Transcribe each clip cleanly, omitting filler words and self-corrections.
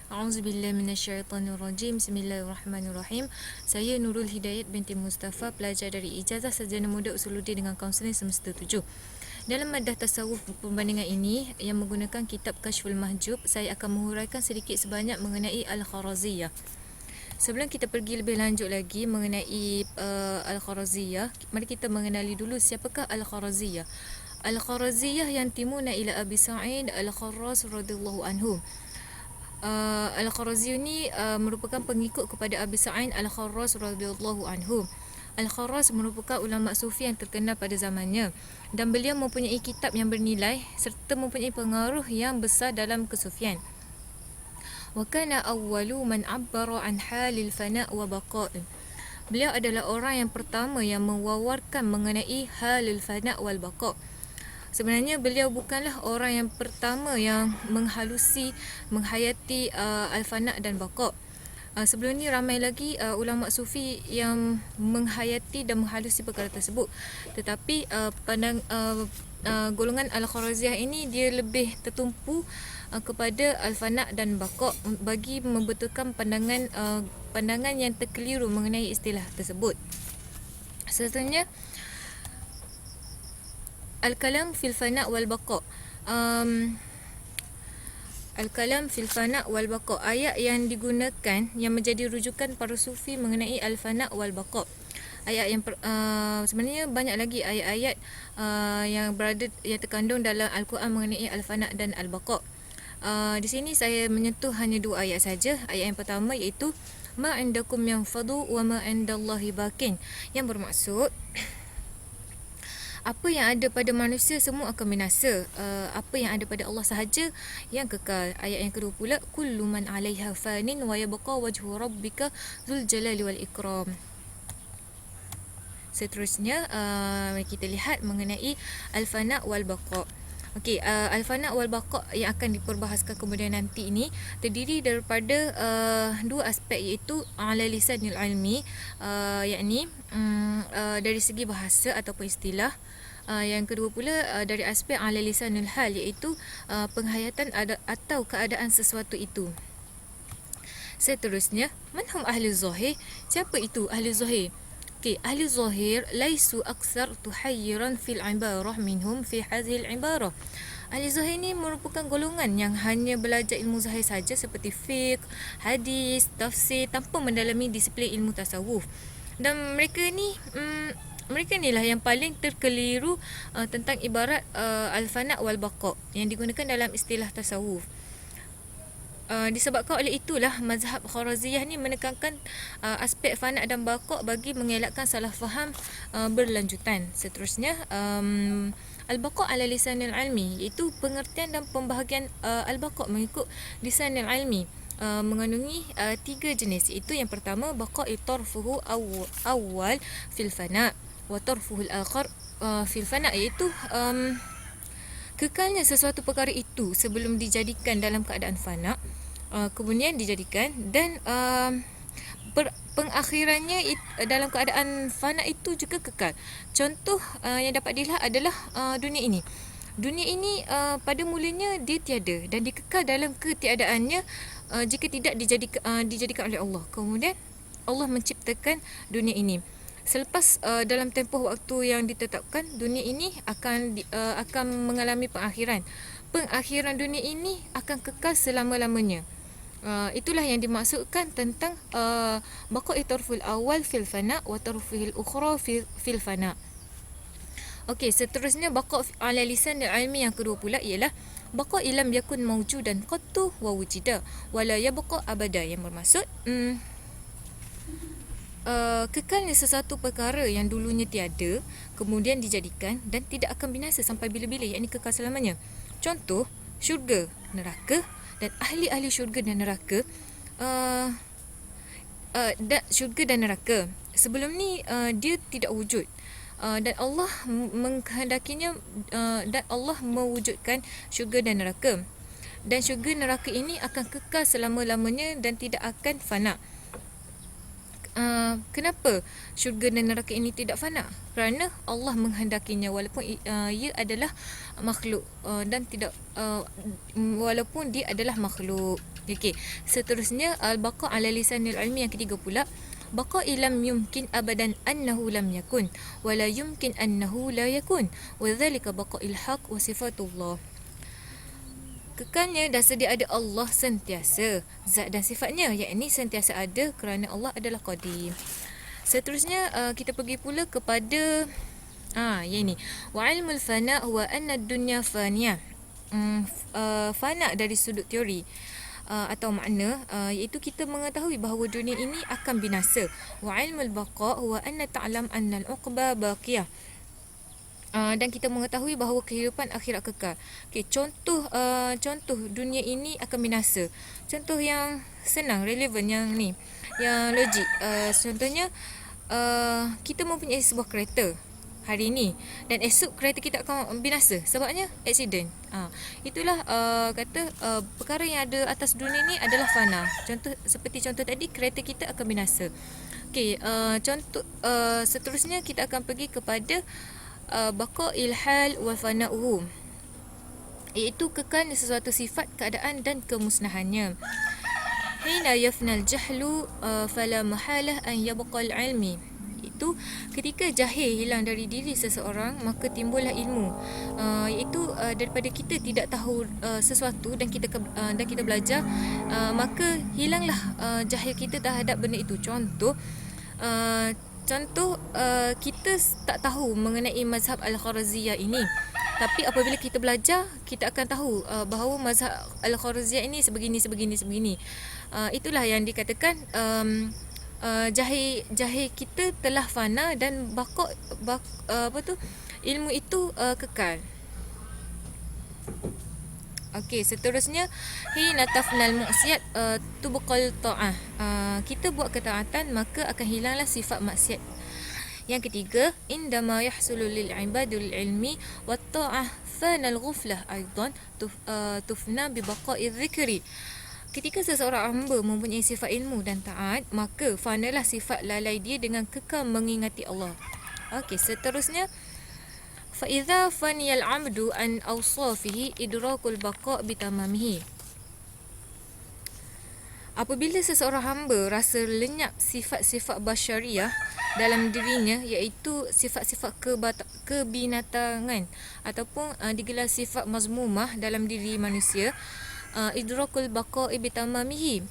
A'udzubillahi minasyaitonirrajim. Bismillahirrahmanirrahim. Saya Nurul Hidayat binti Mustafa, pelajar dari Ijazah Sarjana Muda Usuluddin dengan Kaunseling Semester 7. Dalam maddah tasawuf perbandingan ini yang menggunakan kitab Kashful Mahjub, saya akan menghuraikan sedikit sebanyak mengenai Al-Kharaziyah. Sebelum kita pergi lebih lanjut lagi mengenai Al-Kharaziyah, mari kita mengenali dulu siapakah Al-Kharaziyah. Al-Kharaziyah yang timuna ila Abi Sa'id Al-Kharraz radhiyallahu anhu. Al-Kharazi ni merupakan pengikut kepada Abi Sa'id Al-Kharraz radhiyallahu anhu. Al-Kharraz merupakan ulama sufi yang terkenal pada zamannya dan beliau mempunyai kitab yang bernilai serta mempunyai pengaruh yang besar dalam kesufian. Wa kana awwalu man 'abbara an halil fana' wa baqa'. Beliau adalah orang yang pertama yang mewawarkan mengenai halil fana' wal baqa'. Sebenarnya beliau bukanlah orang yang pertama yang menghayati al-fana' dan baqa'. Sebelum ni ramai lagi ulama sufi yang menghayati dan menghalusi perkara tersebut. Tetapi golongan Al-Kharaziyah ini dia lebih tertumpu kepada al-fana' dan baqa' bagi membetulkan pandangan yang terkeliru mengenai istilah tersebut. Seterusnya Al-Kalam fil Fana' wal Baqa'. Al-Kalam fil Fana' wal Baqa', ayat yang digunakan yang menjadi rujukan para sufi mengenai Al-Fana' wal Baqa'. Ayat yang sebenarnya banyak lagi ayat-ayat yang terkandung dalam Al-Quran mengenai Al-Fana' dan Al-Baqa'. Di sini saya menyentuh hanya dua ayat saja. Ayat yang pertama iaitu ma indakum yanfadu wa ma indallahi bakin, yang bermaksud apa yang ada pada manusia semua akan binasa. Apa yang ada pada Allah sahaja yang kekal. Ayat yang kedua pula, kullu man 'alaiha fanin wa yabqa wajhu rabbika dzul jalali wal ikram. Seterusnya kita lihat mengenai al-fana' wal baqa'. Okey, al-fana' wal baqa' yang akan diperbahaskan kemudian nanti ini terdiri daripada dua aspek, iaitu ala lisanil ilmi, yakni dari segi bahasa ataupun istilah. Yang kedua pula dari aspek ala lisanul hal, iaitu penghayatan atau keadaan sesuatu itu. Seterusnya, manhum ahli zahir? Siapa itu ahli zahir? Okay, ahli zahir laisu aksar tuhayyiran fil ibarah minhum fi hadhil ibarah. Ahli zahir ni merupakan golongan yang hanya belajar ilmu zahir saja seperti fiqh, hadis, tafsir tanpa mendalami disiplin ilmu tasawuf. Dan mereka ni lah yang paling terkeliru tentang ibarat al-fana' wal baqa' yang digunakan dalam istilah tasawuf. Disebabkan oleh itulah mazhab Kharaziyah ni menekankan aspek fana' dan baqa' bagi mengelakkan salah faham berlanjutan. Seterusnya al-baqa' ala lisanil ilmi, iaitu pengertian dan pembahagian al-baqa' mengikut lisanil ilmi, mengandungi tiga jenis, iaitu yang pertama baqa' tarfuhu awal fil fana' wa tarfuhu al-akhar fil fana', iaitu kekalnya sesuatu perkara itu sebelum dijadikan dalam keadaan fana', kemudian dijadikan, dan pengakhirannya dalam keadaan fana' itu juga kekal. Contoh yang dapat dilihat adalah dunia ini. Dunia ini pada mulanya dia tiada dan dikekal dalam ketiadaannya jika tidak dijadikan oleh Allah. Kemudian Allah menciptakan dunia ini. Selepas dalam tempoh waktu yang ditetapkan, dunia ini akan mengalami pengakhiran. Pengakhiran dunia ini akan kekal selama-lamanya. Itulah yang dimaksudkan tentang baqa' tarful awal fil fana' wa tarful ukhra fil fana'. Okey, seterusnya baqa' ala lisan ilmi yang kedua pula ialah baqa' ilam yakun mawjudan qattu wa wujida wa la yabqa abada, yang bermaksud kekalnya sesuatu perkara yang dulunya tiada kemudian dijadikan dan tidak akan binasa sampai bila-bila, yakni kekal selamanya. Contoh syurga, neraka, dan ahli-ahli syurga dan neraka. Syurga dan neraka sebelum ni dia tidak wujud, dan Allah menghendakinya, dan Allah mewujudkan syurga dan neraka, dan syurga neraka ini akan kekal selama-lamanya dan tidak akan fana'. Kenapa syurga dan neraka ini tidak fana? Kerana Allah menghendakinya, walaupun ia adalah makhluk, dan tidak walaupun dia adalah makhluk. Okey, seterusnya al-baqa' ala lisanil ilmi yang ketiga pula, baqa' lam yumkin abadan annahu lam yakun wa la yumkin annahu la yakun wa dhalika baqa'il haq wa sifatullah. Kekalnya dan sedia ada Allah sentiasa, zat dan sifatnya, yakni sentiasa ada kerana Allah adalah qadim. Seterusnya kita pergi pula kepada yang ini, wa ilmul fana huwa anna ad-dunya faniyah. Fana dari sudut teori atau makna, iaitu kita mengetahui bahawa dunia ini akan binasa. Wa ilmul baqa huwa anna ta'lam anna al-uqba baqiyah. Dan kita mengetahui bahawa kehidupan akhirat kekal. Okay, contoh dunia ini akan binasa. Contoh yang senang, relevan, yang ni, yang logik. Contohnya kita mempunyai sebuah kereta hari ini dan esok kereta kita akan binasa. Sebabnya accident. Itulah perkara yang ada atas dunia ni adalah fana. Seperti contoh tadi, kereta kita akan binasa. Okey, contoh seterusnya kita akan pergi kepada baqa'il hal wa fana'uhu, iaitu kekal sesuatu sifat, keadaan dan kemusnahannya. Hina yafnal jahlu fala mahalah an yabqal ilmi, iaitu ketika jahil hilang dari diri seseorang, maka timbullah ilmu, iaitu daripada kita tidak tahu sesuatu dan kita belajar, maka hilanglah jahil kita terhadap benda itu. Contoh, kita tak tahu mengenai mazhab Al-Kharaziyah ini, tapi apabila kita belajar, kita akan tahu bahawa mazhab Al-Kharaziyah ini sebegini. Itulah yang dikatakan jahil kita telah fana dan ilmu itu kekal. Okey, seterusnya hina tafnal maksiat tubqal ta'ah. Kita buat ketaatan, maka akan hilanglah sifat maksiat. Yang ketiga, indama yahsulu lil ibadul ilmi wat ta'ah fanal ghuflah aidan tufna bi baqa'i dhikri. Ketika seseorang hamba mempunyai sifat ilmu dan taat, maka fanalah sifat lalai dia dengan kekal mengingati Allah. Okey, seterusnya فإذا فني العبد عن أوصافه إدراك البقاء بتمامه. Apabila seseorang hamba rasa lenyap sifat-sifat basyariah dalam dirinya, iaitu sifat-sifat kebinatangan ataupun digelar sifat mazmumah dalam diri manusia, idrakul baqa'i bitamamihi,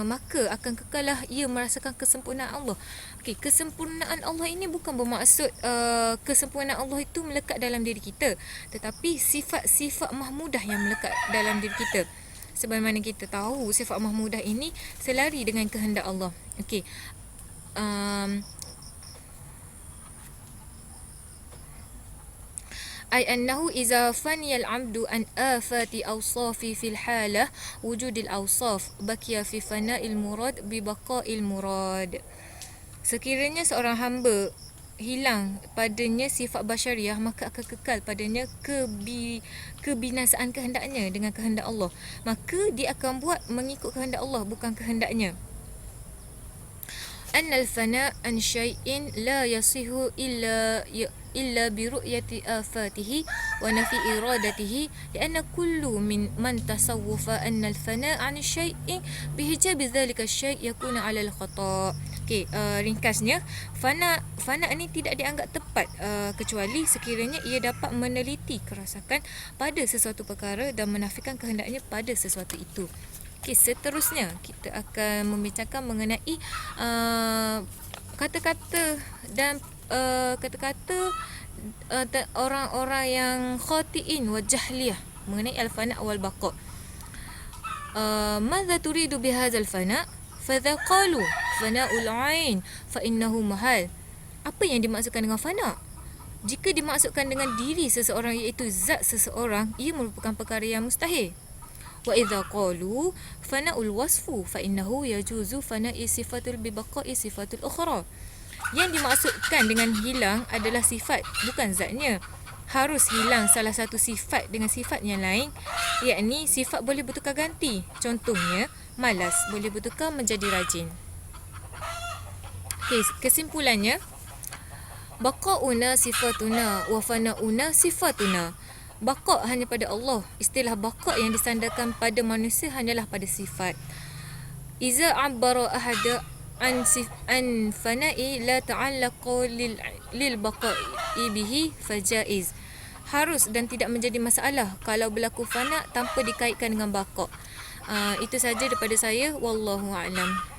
maka akan kekallah ia merasakan kesempurnaan Allah. Okey, kesempurnaan Allah ini bukan bermaksud kesempurnaan Allah itu melekat dalam diri kita, tetapi sifat-sifat mahmudah yang melekat dalam diri kita. Sebagaimana kita tahu, sifat mahmudah ini selari dengan kehendak Allah. Okey, أي أنه إذا فني العبد عن آفات أوصافه في الحالة وجود الأوصاف بقي في فناء المراد ببقاء المراد. Sekiranya seorang hamba hilang padanya sifat basyariah, maka akan kekal padanya kebinasaan kehendaknya dengan kehendak Allah. Maka dia akan buat mengikut kehendak Allah, bukan kehendaknya. أن الفناء عن شيء لا يصح إلا برؤية آفاته ونفي إرادته لأن كل من تصوف أن الفناء عن الشيء بحجاب ذلك الشيء يكون على الخطأ. Okey, ringkasnya, fana ini tidak dianggap tepat kecuali sekiranya ia dapat meneliti kerasakan pada sesuatu perkara dan menafikan kehendaknya pada sesuatu itu. Okey, seterusnya kita akan membincangkan mengenai kata-kata dan kata-kata orang-orang yang khati'in wa jahliyah mengenai al-fana' wal baqa'. Madza turidu bihadzal fana'? Fadza qalu fana'ul 'ain fa innahu mahal. Apa yang dimaksudkan dengan fana'? Jika dimaksudkan dengan diri seseorang, iaitu zat seseorang, ia merupakan perkara yang mustahil. Wa idza qalu fana'ul wasfu fa innahu yajuzu fana'i sifatul bi baqa'i sifatul ukhra. Yang dimaksudkan dengan hilang adalah sifat, bukan zatnya. Harus hilang salah satu sifat dengan sifat yang lain, yakni sifat boleh bertukar ganti. Contohnya, malas boleh bertukar menjadi rajin. Okey, kesimpulannya, baqa'una sifatuna wa fana'una sifatuna. Baqa hanya pada Allah. Istilah baqa yang disandarkan pada manusia hanyalah pada sifat. Iza abbara ahada an fana'i la ta'allaqu lil baqa'i bihi fajaiz. Harus dan tidak menjadi masalah kalau berlaku fana tanpa dikaitkan dengan baqa. Itu saja daripada saya. Wallahu a'lam.